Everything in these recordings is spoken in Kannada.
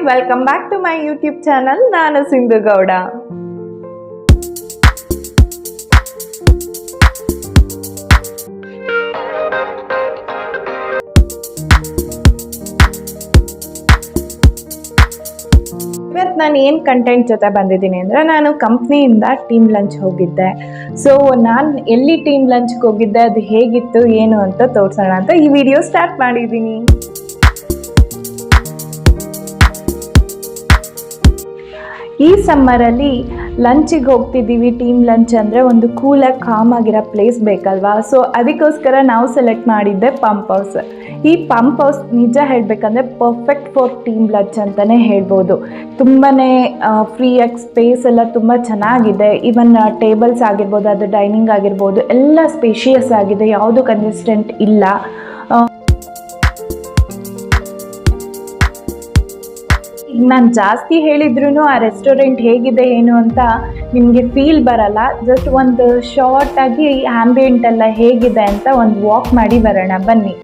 Welcome back to my YouTube channel. ನಾನು ಸಿಂಧು ಗೌಡ. ಇವತ್ತು ನಾನು ಏನು ಕಂಟೆಂಟ್ ಜೊತೆ ಬಂದಿದ್ದೀನಿ ಅಂದರೆ, ನಾನು ಕಂಪ್ನಿಯಿಂದ ಟೀಮ್ ಲಂಚ್ ಹೋಗಿದ್ದೆ. ಸೊ ನಾನು ಎಲ್ಲಿ ಟೀಮ್ ಲಂಚ್ಗೆ ಹೋಗಿದ್ದೆ, ಅದು ಹೇಗಿತ್ತು ಏನು ಅಂತ ತೋರಿಸೋಣ ಅಂತ ಈ ವಿಡಿಯೋ ಸ್ಟಾರ್ಟ್ ಮಾಡಿದ್ದೀನಿ. ಈ ಸಮ್ಮರಲ್ಲಿ ಲಂಚಿಗೆ ಹೋಗ್ತಿದ್ದೀವಿ. ಟೀಮ್ ಲಂಚ್ ಅಂದರೆ ಒಂದು ಕೂಲಾಗಿ ಕಾಮ್ ಆಗಿರೋ ಪ್ಲೇಸ್ ಬೇಕಲ್ವಾ. ಸೊ ಅದಕ್ಕೋಸ್ಕರ ನಾವು ಸೆಲೆಕ್ಟ್ ಮಾಡಿದ್ದೆ ಪಂಪ್ ಹೌಸ್. ಈ ಪಂಪ್ ಹೌಸ್ ನಿಜ ಹೇಳಬೇಕಂದ್ರೆ ಪರ್ಫೆಕ್ಟ್ ಫಾರ್ ಟೀಮ್ ಲಂಚ್ ಅಂತಲೇ ಹೇಳ್ಬೋದು. ತುಂಬಾ ಫ್ರೀಯಾಗಿ ಸ್ಪೇಸ್ ಎಲ್ಲ ತುಂಬ ಚೆನ್ನಾಗಿದೆ. ಈವನ್ ಟೇಬಲ್ಸ್ ಆಗಿರ್ಬೋದು, ಅದು ಡೈನಿಂಗ್ ಆಗಿರ್ಬೋದು, ಎಲ್ಲ ಸ್ಪೇಷಿಯಸ್ ಆಗಿದೆ, ಯಾವುದು ಕಂಜೆಸ್ಟೆಂಟ್ ಇಲ್ಲ. ನಾನು ಜಾಸ್ತಿ ಹೇಳಿದ್ರೂ ಆ ರೆಸ್ಟೋರೆಂಟ್ ಹೇಗಿದೆ ಏನು ಅಂತ ನಿಮಗೆ ಫೀಲ್ ಬರಲ್ಲ. ಜಸ್ಟ್ ಒಂದು ಶಾರ್ಟಾಗಿ ಆ್ಯಂಬಿಯೆಂಟ್ ಎಲ್ಲ ಹೇಗಿದೆ ಅಂತ ಒಂದು ವಾಕ್ ಮಾಡಿ ಬರೋಣ ಬನ್ನಿ.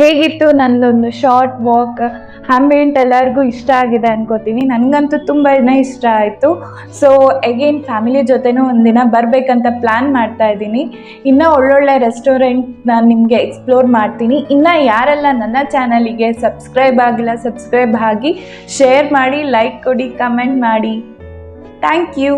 ಹೇಗಿತ್ತು ನನ್ನದೊಂದು ಶಾರ್ಟ್ ವಾಕ್ ಆಂಬಿಯೆಂಟ್ ಎಲ್ಲರಿಗೂ ಇಷ್ಟ ಆಗಿದೆ ಅನ್ಕೋತೀನಿ. ನನಗಂತೂ ತುಂಬಾ ಇಷ್ಟ ಆಯಿತು. ಸೊ ಅಗೇನ್ ಫ್ಯಾಮಿಲಿ ಜೊತೆನೂ ಒಂದಿನ ಬರಬೇಕಂತ ಪ್ಲ್ಯಾನ್ ಮಾಡ್ತಾ ಇದ್ದೀನಿ. ಇನ್ನೂ ಒಳ್ಳೊಳ್ಳೆ ರೆಸ್ಟೋರೆಂಟ್ ನಾನು ನಿಮಗೆ ಎಕ್ಸ್ಪ್ಲೋರ್ ಮಾಡ್ತೀನಿ. ಇನ್ನು ಯಾರೆಲ್ಲ ನನ್ನ ಚಾನಲಿಗೆ ಸಬ್ಸ್ಕ್ರೈಬ್ ಆಗಿಲ್ಲ ಸಬ್ಸ್ಕ್ರೈಬ್ ಆಗಿ, ಶೇರ್ ಮಾಡಿ, ಲೈಕ್ ಕೊಡಿ, ಕಮೆಂಟ್ ಮಾಡಿ. Thank you.